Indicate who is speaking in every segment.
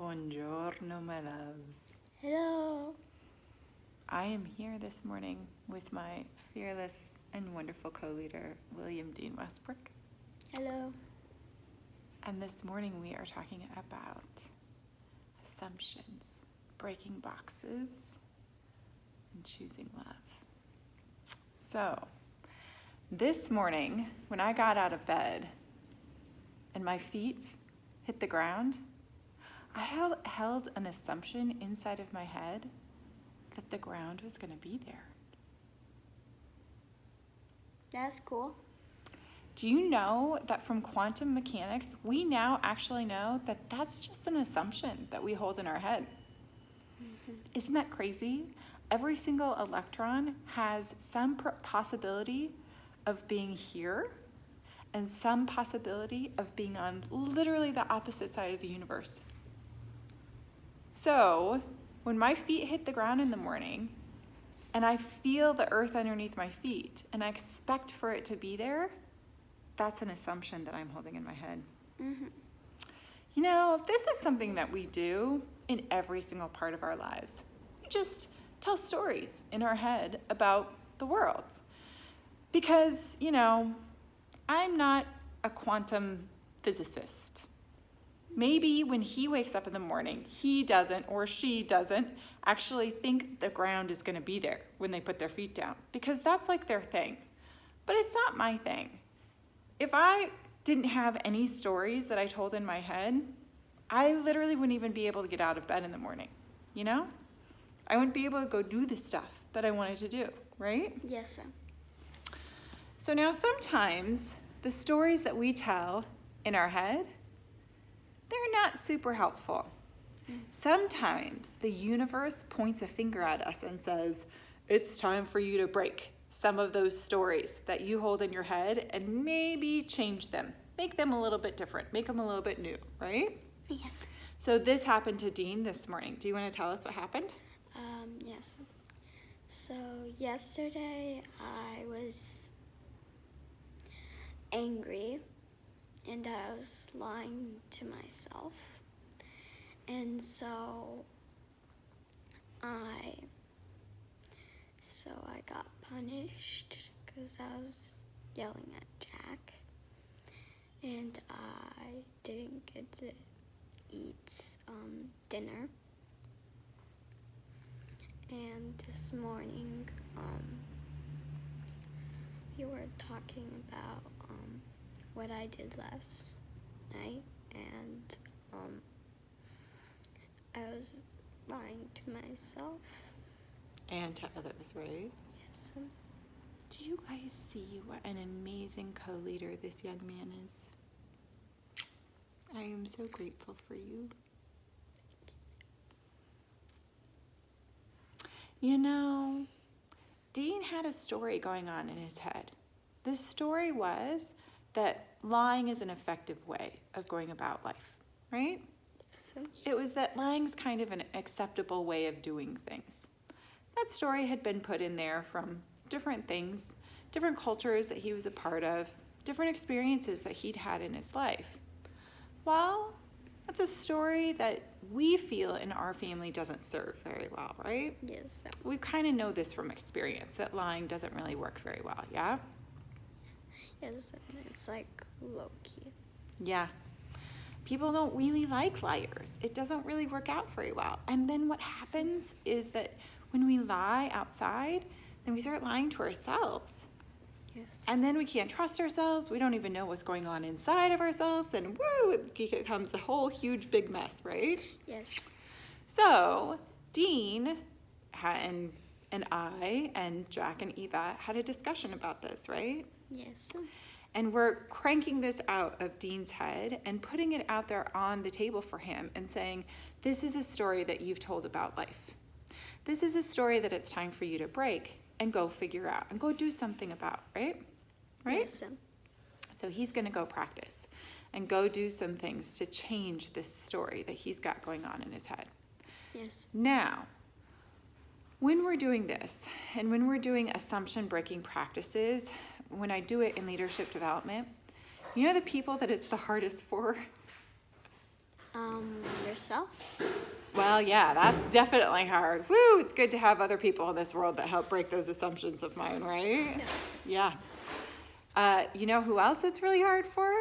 Speaker 1: Buongiorno, my loves.
Speaker 2: Hello.
Speaker 1: I am here this morning with my fearless and wonderful co-leader, William Dean Westbrook.
Speaker 2: Hello.
Speaker 1: And this morning we are talking about assumptions, breaking boxes, and choosing love. So, this morning when I got out of bed and my feet hit the ground, I held an assumption inside of my head that the ground was going to be there.
Speaker 2: That's cool.
Speaker 1: Do you know that from quantum mechanics, we now actually know that that's just an assumption that we hold in our head? Mm-hmm. Isn't that crazy? Every single electron has some possibility of being here and some possibility of being on literally the opposite side of the universe. So, when my feet hit the ground in the morning and I feel the earth underneath my feet and I expect for it to be there, that's an assumption that I'm holding in my head.
Speaker 2: Mm-hmm.
Speaker 1: You know, this is something that we do in every single part of our lives. We just tell stories in our head about the world. Because, you know, I'm not a quantum physicist. Maybe when he wakes up in the morning, he doesn't or she doesn't actually think the ground is going to be there when they put their feet down, because that's like their thing. But it's not my thing. If I didn't have any stories that I told in my head, I literally wouldn't even be able to get out of bed in the morning, you know? I wouldn't be able to go do the stuff that I wanted to do, right?
Speaker 2: Yes, sir.
Speaker 1: So now sometimes the stories that we tell in our head, they're not super helpful. Sometimes the universe points a finger at us and says, it's time for you to break some of those stories that you hold in your head and maybe change them. Make them a little bit different. Make them a little bit new, right?
Speaker 2: Yes.
Speaker 1: So this happened to Dean this morning. Do you want to tell us what happened?
Speaker 2: Yes. So yesterday I was angry and I was lying to myself. And so I got punished because I was yelling at Jack. And I didn't get to eat dinner. And this morning, we were talking about what I did last night, and I was lying to myself.
Speaker 1: And to others, right?
Speaker 2: Yes.
Speaker 1: Do you guys see what an amazing co-leader this young man is? I am so grateful for you. You know, Dean had a story going on in his head. The story was that lying is an effective way of going about life, right?
Speaker 2: Yes.
Speaker 1: It was that lying's kind of an acceptable way of doing things. That story had been put in there from different things, different cultures that he was a part of, different experiences that he'd had in his life. Well, that's a story that we feel in our family doesn't serve very well, right?
Speaker 2: Yes.
Speaker 1: We kind of know this from experience, that lying doesn't really work very well, yeah?
Speaker 2: Yes, it's like low-key.
Speaker 1: Yeah. People don't really like liars. It doesn't really work out very well. And then what happens is that when we lie outside, then we start lying to ourselves.
Speaker 2: Yes.
Speaker 1: And then we can't trust ourselves. We don't even know what's going on inside of ourselves. And woo, it becomes a whole huge big mess, right?
Speaker 2: Yes.
Speaker 1: So Dean and I and Jack and Eva had a discussion about this, right?
Speaker 2: Yes.
Speaker 1: And we're cranking this out of Dean's head and putting it out there on the table for him and saying, this is a story that you've told about life. This is a story that it's time for you to break and go figure out and go do something about, right? Right?
Speaker 2: Yes.
Speaker 1: So he's going to go practice and go do some things to change this story that he's got going on in his head.
Speaker 2: Yes.
Speaker 1: Now, when we're doing this and when we're doing assumption breaking practices, when I do it in leadership development, you know the people that it's the hardest for?
Speaker 2: yourself.
Speaker 1: Well, yeah, that's definitely hard. Woo, it's good to have other people in this world that help break those assumptions of mine, right?
Speaker 2: Yes.
Speaker 1: Yeah. You know who else it's really hard for?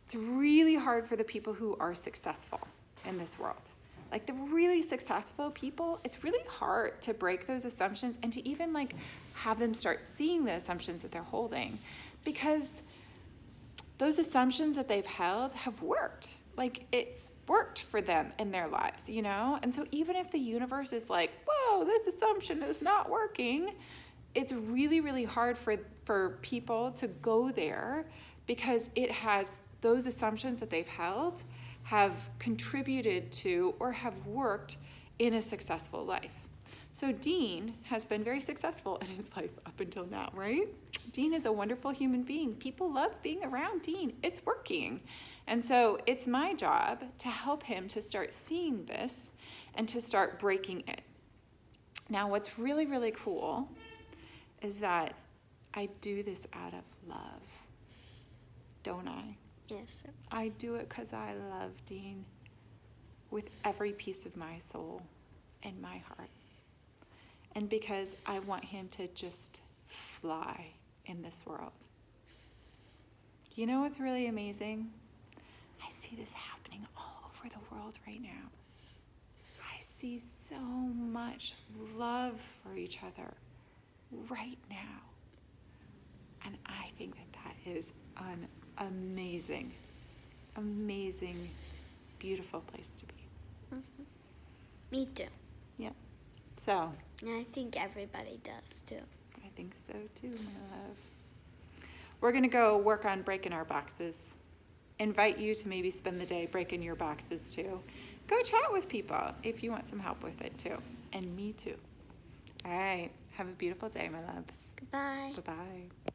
Speaker 1: It's really hard for the people who are successful in this world. Like the really successful people, it's really hard to break those assumptions and to even like have them start seeing the assumptions that they're holding, because those assumptions that they've held have worked. Like it's worked for them in their lives, you know? And so even if the universe is like, whoa, this assumption is not working, it's really, really hard for people to go there, because it has, those assumptions that they've held have contributed to or have worked in a successful life. So Dean has been very successful in his life up until now, right? Dean is a wonderful human being. People love being around Dean. It's working. And so it's my job to help him to start seeing this and to start breaking it. Now, what's really, really cool is that I do this out of love, don't I?
Speaker 2: Yes, sir.
Speaker 1: I do it because I love Dean with every piece of my soul and my heart. And because I want him to just fly in this world. You know what's really amazing? I see this happening all over the world right now. I see so much love for each other right now. And I think that that is an amazing, amazing, beautiful place to be.
Speaker 2: Mm-hmm. Me too.
Speaker 1: Yeah. So,
Speaker 2: And I think everybody does too.
Speaker 1: I think so too, my love. We're going to go work on breaking our boxes. Invite you to maybe spend the day breaking your boxes too. Go chat with people if you want some help with it too. And me too. All right. Have a beautiful day, my loves.
Speaker 2: Goodbye.
Speaker 1: Bye-bye.